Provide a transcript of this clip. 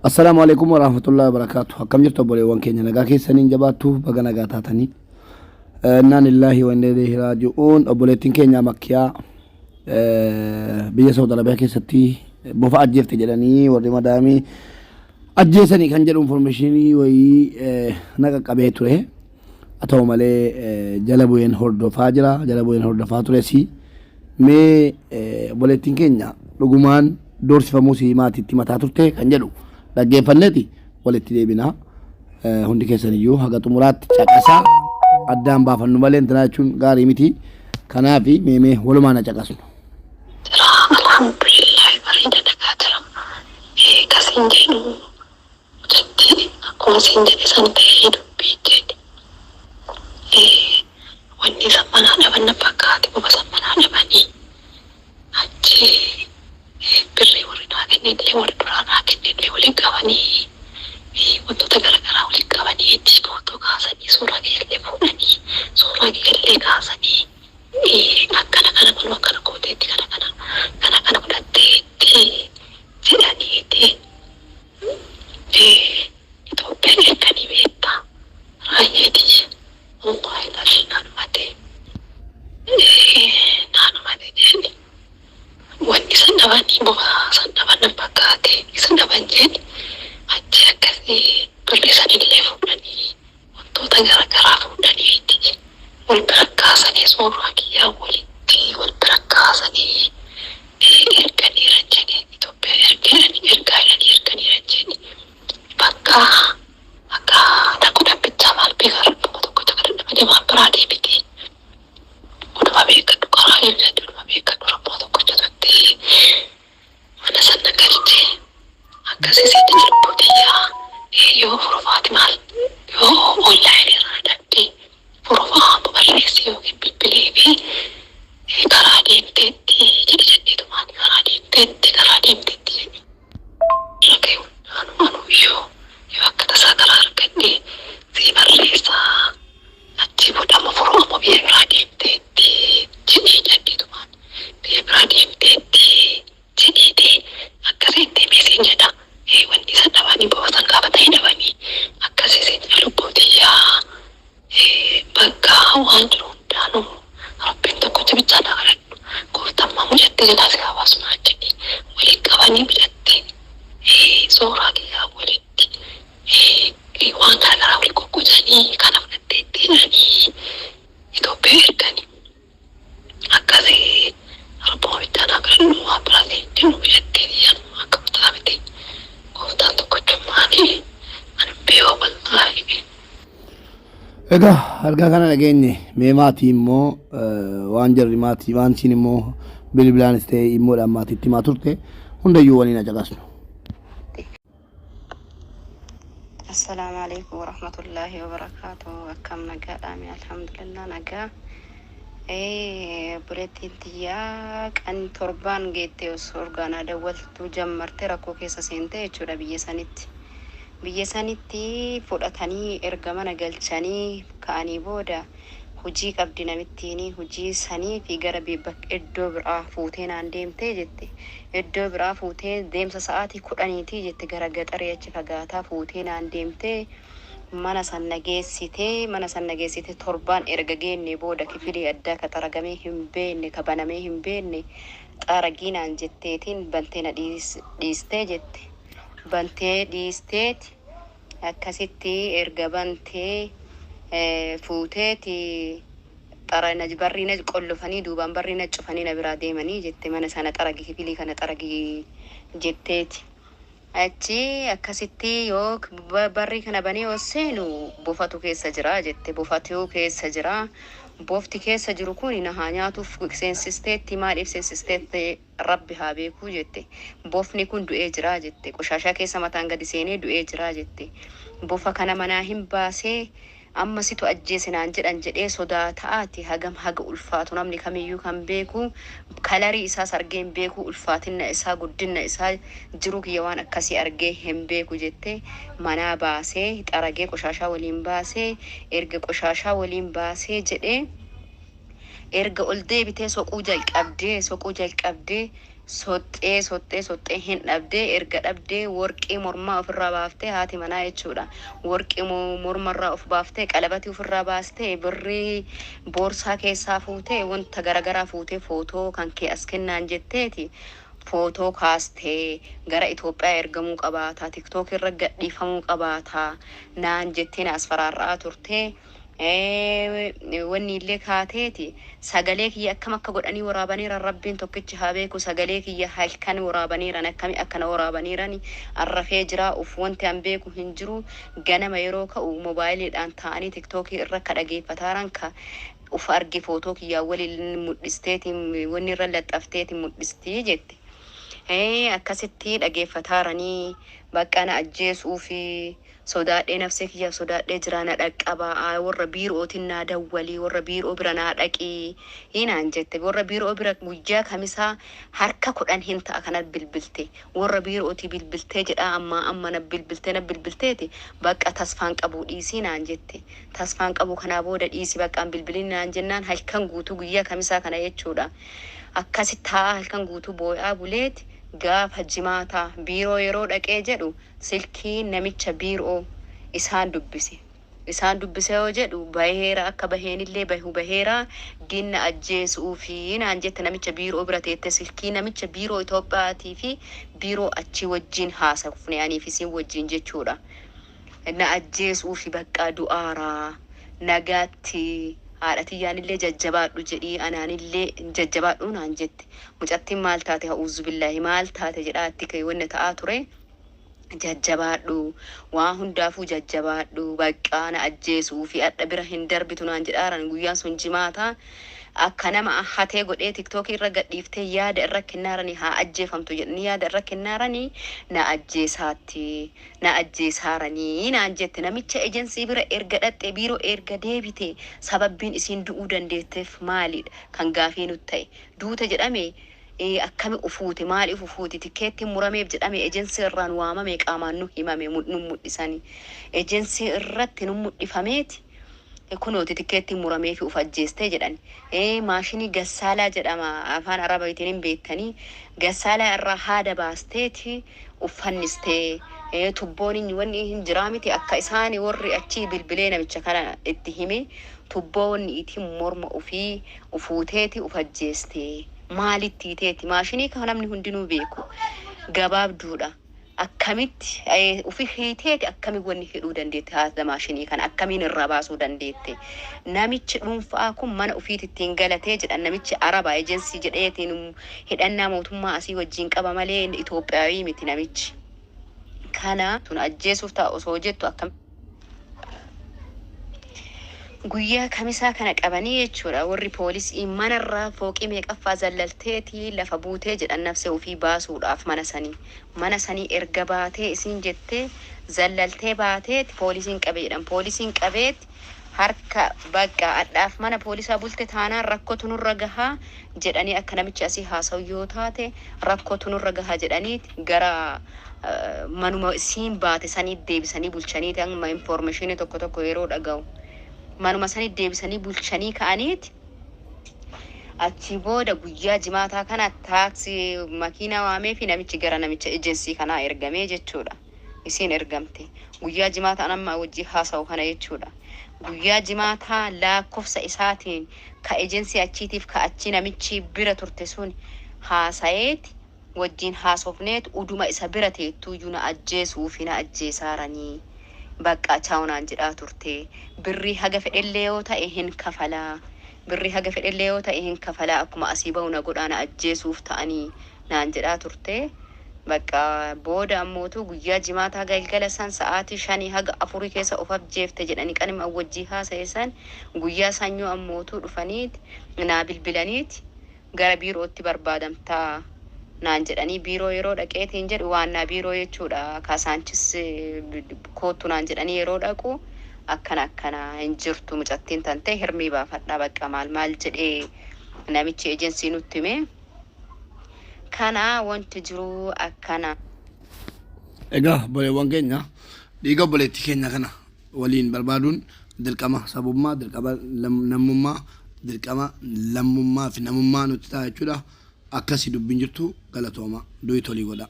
السلام عليكم ورحمة الله وبركاته. كم جرت أبولي وان كينيا نجاكي سنين جباتو بغا نجاتاتني. إنا لله وإنا إليه راجعون. أبولي تنكينيا مكيا بيا سودا لبيا كيستي بوفا أجير تجلاني ورد مدامي أجيسني كان جرون فورميشني وي نجا كبيتو له أتو مالي جلبوين هردو فاجرا جلبوين هردو فاتورسي مي أبولي تنكينيا لغمان دورس فموسي ماتي تيماتاتورتي كان جلو dhaggeeffanneeti walitti deebinaa hundi keessan iyyuu haga xumuraatti caqasaa addaan baafannu malee intanaa jechuun gaarii miti. Kanaaf meemee walumaan na caqasnu. Alhamdulillah bareeda dhagaa jira. Kasiin jedhu jetti akkuma siin jedhe san ta'ee dubbii jedhe. Wanni sammanaa dhaban na fakkaate boba sammanaa dhabanii achi birrii warri naa kennillee warri duraa naa kennillee waliin qabanii wantoota garaagaraa waliin qabanii itti footoo kaasanii suuraa keellee fuudhanii suuraa keellee kaasanii akkana kana kun akkana gooteetti kana fudhatteetti jedhaniiti Itoophiyaa eeganii beektaa raayyeeti wallahi ilaallee naannumate jedhani wanni san dhabanii boba san dhaban nan fakkaate san dhaban jedhi achi akkasii birrii sanillee fuudhanii wantoota garaagaraa fuudhaniiti wal bira kaasanii suuraa kiyyaa walitti wal bira kaasanii erganiiran jedhe Itoophiyaa erganiiran jedhe bakka akka dhaqu dhabbichaa maal beekaa rabbama tokkocha kana dhabanii maal biraa deebite uduma beekadhu karaa eeggadhu uduma beekadhu rabbama tokkocha tokko mana sana galche akkasii seetti lubbuutiyyaa yoo furufaati maal yoo onlaayinii irraa dhabdee furufaa barreessi yookiin bilbilee fi karaa deemteetti jedheetu maali karaa deemteetti jedhe rakee anuuyyoo yoo akka tasaa karaa argadhee sii barreessaa achi boodama furuma biyya biraa deemteetti jedheetu maali biyya biraa deemteetti jedheeti akkasitti meeseen jedha wanti isa dhabanii boosan gaafatanii dhabanii akkasii lubbuutiyyaa bakka waan jiru hundaanuu rabbiin tokkocha bichaa dhagaladhu gooftammaa mucattee jalaasi hawaasumaa jedhe waliin qabanii mucattee suuraa kiyyaa walitti waan garaagaraa waliin qoqqoodanii kana fudhatteetti jedhanii Itoophiyaa erganii akkasii rabbuma bichaa dhagaladhu waan biraasee jennu mucattee biyyaanuu akka kutaa miti gooftaan tokkochummaanii ani beekoo bal'aa Egaa argaa kana dhageenye mee maatii immoo waan jarri maatii waan siin immoo bilbilaanis ta'e immoodhaan maatiitti himaa turte hundayyuu waliin haa caqasnu. Assalamu alaikum warahmatullahi wabarakatuh. Akkam nagaadhaami alhamdulillah nagaa. Buleettiin tiyyaa kan torbaan geettee osoo orgaanaa dawwaltuu jammarte rakkoo keessa seentee jechuudha biyya sanitti fudhatanii erga mana galchanii ka'anii booda hojii qabdi namittiin hojii sanii fi gara iddoo biraa fuutee naan deemtee jette iddoo biraa fuutee deemsa sa'aatii 10 jette gara gaxaree achi fagaataa fuutee naan deemtee mana san nageessite torbaan erga geenne booda kifilii addaa ka xaragamee hin beekne ka banamee hin beekne xaragiinaan jetteetiin bantee na dhiistee jette bantee dhiisteeti akkasitti erga bantee fuuteeti xarana barriina qollofanii duubaan barriina cufanii na biraa deemanii jette mana sana xaragi kifilii kana xaragi jetteeti achi akkasitti yoo barri kana banee yoo seenu bofatu keessa jira jette bofatu keessa jira bofti keessa jiru kun na haa nyaatuuf seensisteetti maaliif seensisteetti rabbi haa beekuu jette bofni kun du'ee jira jette qoshaashaa keessa mataan gadi seenee du'ee jira jette bofa kana manaa hin baasee amma situ ajjeesinaan jedhee sodaataati hagam haga ulfaatu namni kamiyyuu kan beeku kalarii isaa argee hin beeku ulfaatina isaa guddina isaa jiru kiyya waan akkasii argee hin beeku jette manaa baasee xaragee qoshaashaa waliin baasee erga qoshaashaa waliin baasee jedhee erga ol deebitee soquu jalqabdee soxxee hin dhabdee erga dhabdee warqii mormaa ofirraa baaftee haati manaa jechuudha. Warqii mormarraa of baaftee qalabatii ofirraa baastee birrii boorsaa keessaa fuutee wanta garaagaraa fuutee footoo kan kee as kennaan jetteeti. Footoo kaastee gara Itoophiyaa ergamuu qabaataa tiktook irra gadhiifamuu qabaataa naan jettiin as faraarraa turtee. Wanni illee kaateeti sagalee kiyya akkam akka godhanii waraabaniira rabbiin tokkichi haa beeku sagalee kiyya halkan waraabaniiran akkami akkana waraabaniiran arrafee jira uf wanti an beeku hin jiru ganama yeroo ka'u moobaayiliidhaan ta'anii tiktookii irra ka dhageeffataaran ka uf arge footoo kiyyaa waliin mul'isteeti wanni irra laxxafteeti mul'istii jette. Akkasitti dhageeffataaranii bakka na ajjeesuu fi sodaadhee nafsee kiyya sodaadhee jira na dhaqqabaa warra biirootiin na dawwalii warra biiroo bira na dhaqii hinaan jette warra biiroo bira guyyaa kamisaa harka 10 hin ta'a kana bilbilte warra biirootii bilbiltee jedha amma na bilbilteeti bakka tasfaan qabu dhiisii naan jette tasfaan qabu kana booda dhiisii bakka bilbilin naan jennaan halkan guutuu guyyaa kamisaa kana jechuudha. Akkasitti halkan guutuu boo'aa buleeti gaafa jimaataa biiroo yeroo dhaqee jedhu silkii namicha biiroo isaan dubbise yoo jedhu baheera akka baheenillee baheera ginna ajjeesuu fi naan jette namicha biiroo bira teette silkii namicha biiroo Itoophiyaatii fi biiroo achi wajjin haasofne anii fi siin wajjin jechuudha. Na ajjeesuu fi bakka du'aaraa nagaatti haadhatiyyaan jajjabaadhu jedhii anaanillee jajjabaadhu naan jette mucattiin maal taate ha'uuzu billaahi maal taate jedhaatti kee wanni ta'aa ture jajjabaadhu waan hundaafuu jajjabaadhu bakka na ajjeesuu fi adda bira hin darbitu naan jedhaaran guyyaan sun jimaataa akka nama hatee godhee tiktookii irra gadhiiftee yaada irra kennaaranii haa ajjeefamtu jedhanii yaada irra kennaaranii na ajjeesaaranii naan jette namicha ejensii bira erga dhaxxee biiroo erga deebite sababbiin isiin du'uu dandeetteef maalidha kan gaafii nutti ta'e duute jedhame akkami ufuute maaliif ufuute tikeetti murameef jedhame ejensii irraan waamame qaamaan nu himame nu mul'isanii ejensii irratti nu mul'ifameeti. Kunooti tikeetti muramee fi uf ajjeestee jedhan maashinii gassaalaa jedhama afaan arabaatiin beektanii gassaalaa irraa haada baasteeti uffannistee tubboon wanni hin jiraa miti akka isaan warri achi bilbilee namicha kana itti hime tubboon itti morma ofii ufuuteeti uf ajjeestee maalitti teeti maashinii kan namni hundinuu beeku gabaabduudha. Akkamitti ufi hiiteeti akkami wanni hidhuu dandeette haadha maashinii kana akkamiin irraa baasuu dandeette namichi dhuunfaa kun mana ufiitittiin galatee jedhan namichi arabaa ejensii jedheetiin hidhannaa mootummaa asii wajjin qaba malee Itoophiyaawii miti namichi kana tun ajjeesuuf ta'a osoo jettu akkam guyyaa kamisaa kana qabanii jechuudha warri poolisii manarraa fooqii meeqaffaa zallalteeti lafa buutee jedhan nafsee ofii baasuudhaaf mana sanii erga baatee isiin jettee zallaltee baateeti poolisiin qabee jedhan poolisiin qabeeti harka bakka adhaaf mana poolisaa bulte taanaan rakkootu nurra gahaa jedhanii akka namichi asii haasa'u yoo taate rakkootu nurra gahaa jedhaniiti gara manuma isiin baate sanii deebisanii bulchaniiti amma informationii tokko yeroo dhaga'u. Manuma sanii deebisanii bulchanii ka'aniiti achi booda guyyaa jimaataa kana taaksii makiina waamee fi namichi gara namicha ejensii kanaa ergamee jechuudha. Isiin ergamte guyyaa jimaataa amma wajjii haasa'u kana jechuudha. Guyyaa jimaataa lakkoofsa isaatiin ka ejensii achiitiif ka achi namichi bira turte sun haasa'eeti wajjiin haasofneet uduma isa bira teettuu iyyuu na ajjeesuu fi na ajjeesaaranii. Bakka chaawunaan jedhaa turte birrii haga fedhellee yoo ta'e hin kafalaa akkuma asii ba'u na godhaana ajjeesuuf ta'anii naan jedhaa turte bakka booda ammootu guyyaa jimaataa galgala san sa'aatii 5 haga 4 keessa of ajjeefte jedhanii qanima wajjii haasa'esan guyyaa sanyoo ammootu dhufaniiti naa bilbilaniiti gara biirootti barbaadamtaa naan jedhanii biiroo yeroo dhaqeetiin jedhu waannaa biiroo jechuudha kaasaanchis kootu naan jedhanii yeroo dhaqu akkana hin jirtu mucattiin tante hirmii baafadhaa bakka maal jedhee namichi ejensii nutti hime kana wanti jiru akkana. Egaa boleewwan keenya dhiiga boleetti keenya kana waliin barbaaduun dirqama sabummaa dirqama namummaa dirqama lammummaa fi namummaa nuti ta'a jechuudha. akkasi dubbiin jirtu galatooma du'i tolii godha.